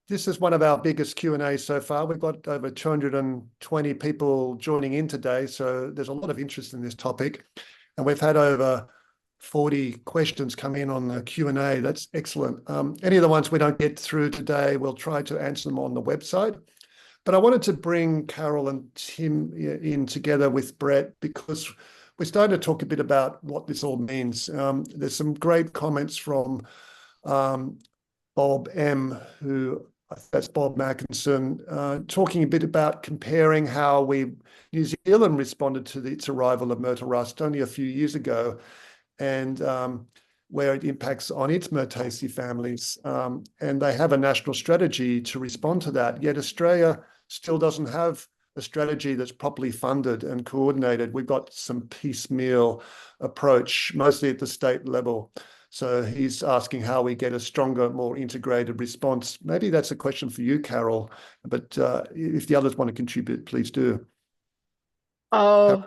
This is one of our biggest Q&As so far. We've got over 220 people joining in today, so there's a lot of interest in this topic. And we've had over 40 questions come in on the Q&A. That's excellent. Any of the ones we don't get through today, we'll try to answer them on the website. But I wanted to bring Carol and Tim in together with Brett because we're starting to talk a bit about what this all means. There's some great comments from Bob M, who that's Bob Mackinson, talking a bit about comparing how New Zealand responded to its arrival of myrtle rust only a few years ago, and where it impacts on its Myrtaceae families. And they have a national strategy to respond to that. Yet Australia still doesn't have a strategy that's properly funded and coordinated. We've got some piecemeal approach, mostly at the state level. So he's asking how we get a stronger, more integrated response. Maybe that's a question for you, Carol, but if the others want to contribute, please do. Oh,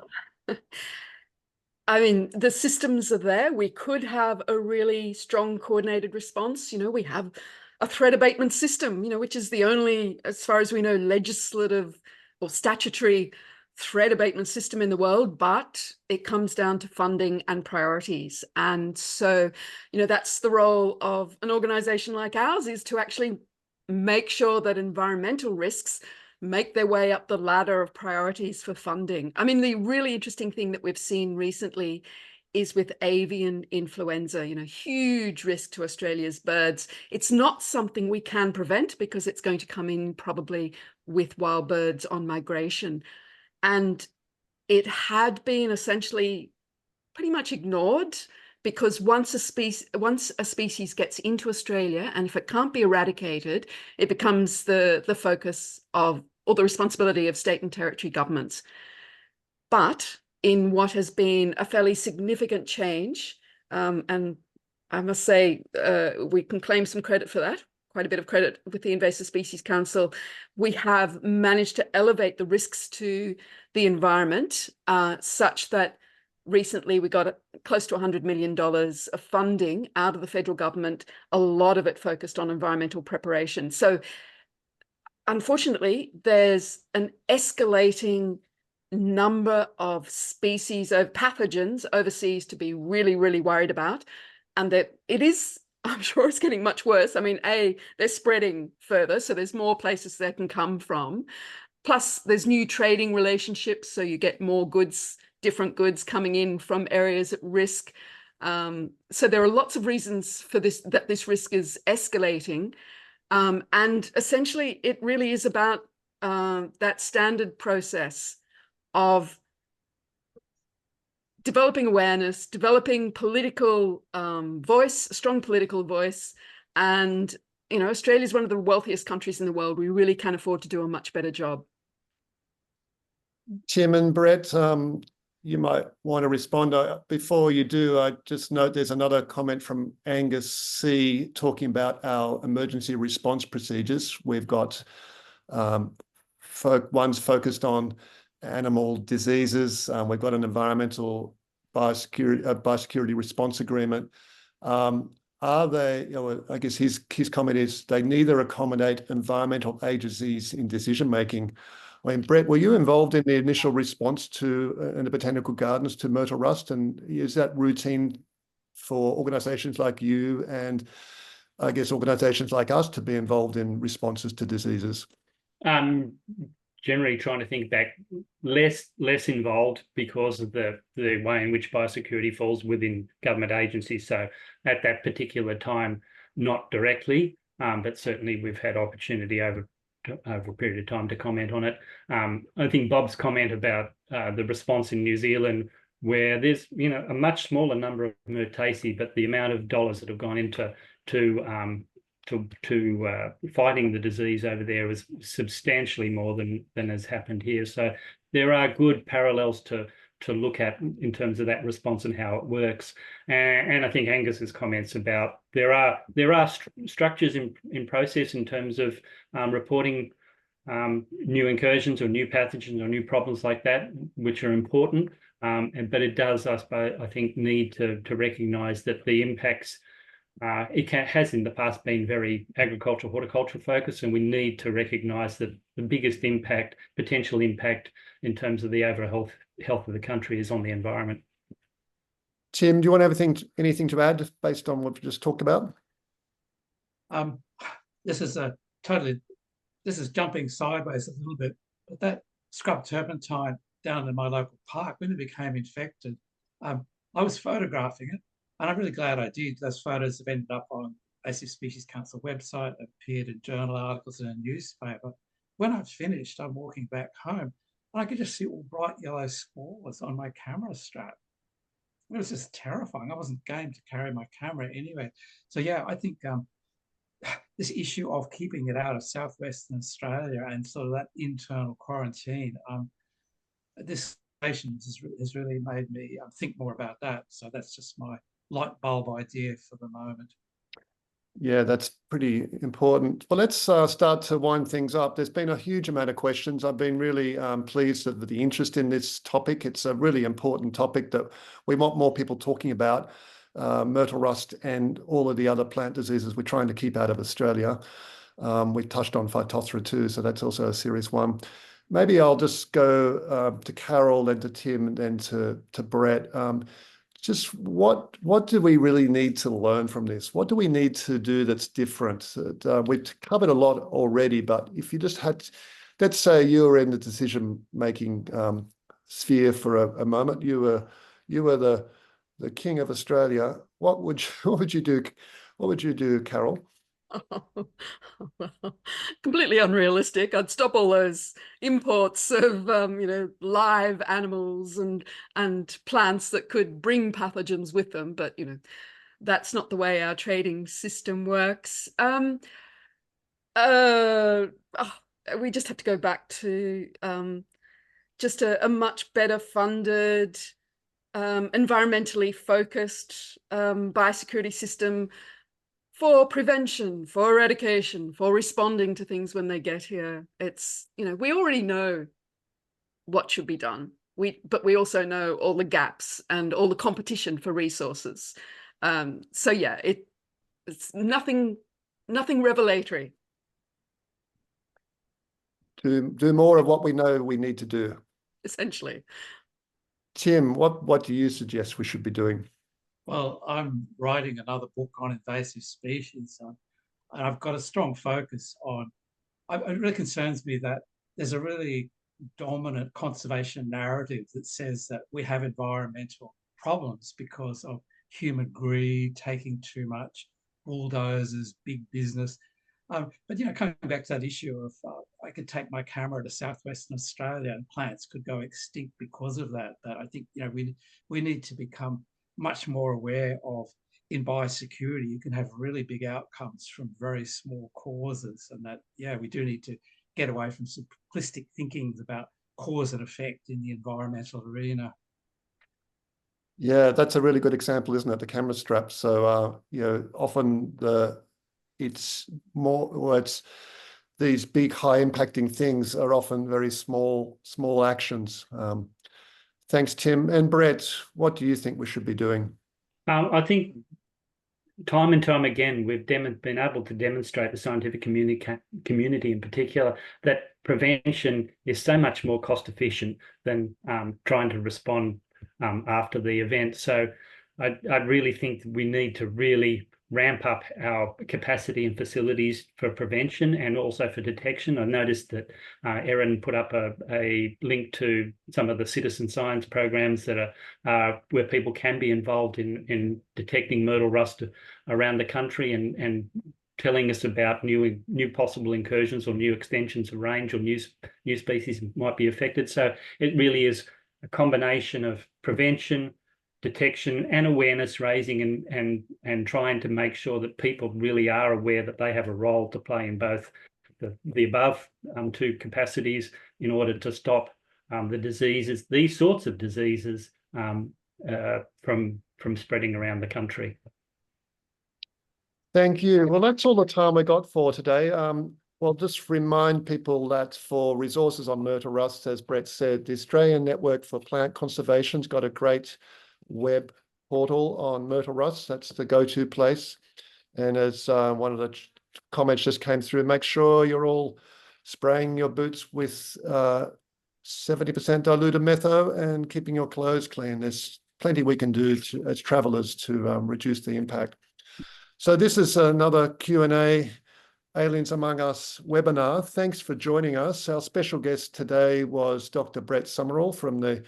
I mean, the systems are there. We could have a really strong coordinated response. We have a threat abatement system, which is the only, as far as we know, legislative or statutory threat abatement system in the world, but it comes down to funding and priorities. And so, that's the role of an organization like ours, is to actually make sure that environmental risks make their way up the ladder of priorities for funding. I mean, the really interesting thing that we've seen recently is with avian influenza, huge risk to Australia's birds. It's not something we can prevent because it's going to come in probably with wild birds on migration. And it had been essentially pretty much ignored, because once a species gets into Australia, and if it can't be eradicated, it becomes the focus of, or the responsibility of, state and territory governments. But in what has been a fairly significant change, and I must say we can claim some credit for that, quite a bit of credit with the Invasive Species Council, we have managed to elevate the risks to the environment such that recently we got close to $100 million of funding out of the federal government, a lot of it focused on environmental preparation. So unfortunately, there's an escalating number of species of pathogens overseas to be really, really worried about, and that it is, I'm sure it's getting much worse. I mean, they're spreading further, so there's more places they can come from. plus there's new trading relationships, so you get more goods, different goods coming in from areas at risk. So there are lots of reasons for this, that this risk is escalating. And essentially, it really is about that standard process of developing awareness, developing political voice, a strong political voice. And, you know, Australia is one of the wealthiest countries in the world. We really can afford to do a much better job. Tim and Brett, you might want to respond. Before you do, I just note there's another comment from Angus C. talking about our emergency response procedures. We've got one's focused on animal diseases. We've got an environmental biosecurity response agreement. Are they, you know, I guess his comment is they neither accommodate environmental agencies in decision-making. I mean, Brett, were you involved in the initial response to in the Botanical Gardens to myrtle rust? And is that routine for organisations like you and I guess organisations like us to be involved in responses to diseases? Generally trying to think back, less involved because of the way in which biosecurity falls within government agencies. So at that particular time, not directly, but certainly we've had opportunity over a period of time to comment on it. I think Bob's comment about the response in New Zealand, where there's, you know, a much smaller number of Myrtaceae, but the amount of dollars that have gone into fighting the disease over there is substantially more than has happened here. So there are good parallels to look at in terms of that response and how it works. And I think Angus's comments about there are structures in process in terms of reporting new incursions or new pathogens or new problems like that, which are important. But it does, I think, need to recognise that the impacts has in the past been very agricultural, horticultural focused, and we need to recognise that the biggest potential impact in terms of the overall health of the country is on the environment. Tim, do you want anything to add based on what we just talked about? This is jumping sideways a little bit, but that scrub turpentine down in my local park, when it became infected, I was photographing it. And I'm really glad I did. Those photos have ended up on Invasive Species Council website, appeared in journal articles in a newspaper. When I've finished, I'm walking back home and I could just see all bright yellow spores on my camera strap. It was just terrifying. I wasn't game to carry my camera anyway. So yeah, I think this issue of keeping it out of southwestern Australia and sort of that internal quarantine, this has really made me think more about that. So that's just my light bulb idea for the moment. Yeah, that's pretty important. Well, let's start to wind things up. There's been a huge amount of questions. I've been really pleased with the interest in this topic. It's a really important topic that we want more people talking about, myrtle rust and all of the other plant diseases we're trying to keep out of Australia. We touched on Phytophthora too, so that's also a serious one. Maybe I'll just go to Carol, then to Tim, and then to Brett. Just what do we really need to learn from this? What do we need to do that's different? We've covered a lot already, but if you just had, let's say you were in the decision-making sphere for a moment, you were the king of Australia. What would you do? What would you do, Carol? Well, completely unrealistic. I'd stop all those imports of live animals and plants that could bring pathogens with them, but that's not the way our trading system works. We just have to go back to just a much better funded, environmentally focused biosecurity system for prevention, for eradication, for responding to things when they get here. It's, we already know what should be done. But we also know all the gaps and all the competition for resources. So yeah, it's nothing revelatory. Do more of what we know we need to do. Essentially. Tim, what do you suggest we should be doing? Well, I'm writing another book on invasive species, and I've got a strong focus on. It really concerns me that there's a really dominant conservation narrative that says that we have environmental problems because of human greed, taking too much, bulldozers, big business. But, you know, coming back to that issue of I could take my camera to southwestern Australia and plants could go extinct because of that. That I think, you know, we need to become much more aware of. In biosecurity, you can have really big outcomes from very small causes, and that, yeah, we do need to get away from simplistic thinkings about cause and effect in the environmental arena. Yeah, that's a really good example, isn't it? The camera strap. So, you know, often it's these big, high impacting things are often very small actions. Thanks, Tim. And Brett, what do you think we should be doing? I think time and time again, we've been able to demonstrate, the scientific community in particular, that prevention is so much more cost efficient than trying to respond after the event. So I really think we need to really ramp up our capacity and facilities for prevention and also for detection. I noticed that Erin put up a link to some of the citizen science programs that are where people can be involved in detecting myrtle rust around the country and telling us about new possible incursions or new extensions of range or new species might be affected. So it really is a combination of prevention, detection and awareness raising and trying to make sure that people really are aware that they have a role to play in both the above two capacities in order to stop the diseases, these sorts of diseases from spreading around the country. Thank you. Well, that's all the time we got for today. Well, just remind people that for resources on myrtle rust, as Brett said, the Australian Network for Plant Conservation's got a great web portal on myrtle rust. That's the go-to place. And as one of the comments just came through, make sure you're all spraying your boots with 70% diluted metho and keeping your clothes clean. There's plenty we can do as travellers to reduce the impact. So this is another Q&A Aliens Among Us webinar. Thanks for joining us. Our special guest today was Dr. Brett Summerell from the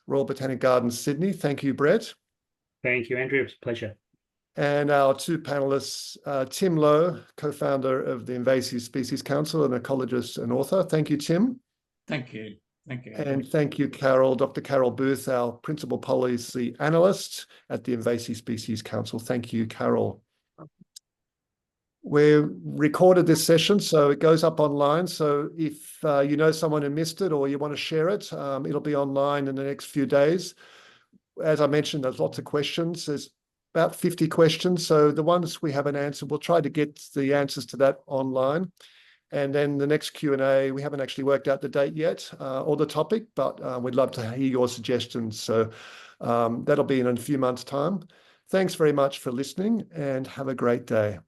Royal Botanic Gardens, Sydney. Thank you, Brett. Thank you, Andrew. It was a pleasure. And our two panelists, Tim Lowe, co-founder of the Invasive Species Council, an ecologist and author. Thank you, Tim. Thank you. Thank you. And thank you, Carol, Dr. Carol Booth, our principal policy analyst at the Invasive Species Council. Thank you, Carol. We recorded this session, so it goes up online. So if you know someone who missed it or you want to share it, it'll be online in the next few days. As I mentioned, there's lots of questions. There's about 50 questions. So the ones we haven't answered, we'll try to get the answers to that online. And then the next Q&A, we haven't actually worked out the date yet or the topic, but we'd love to hear your suggestions. So that'll be in a few months' time. Thanks very much for listening and have a great day.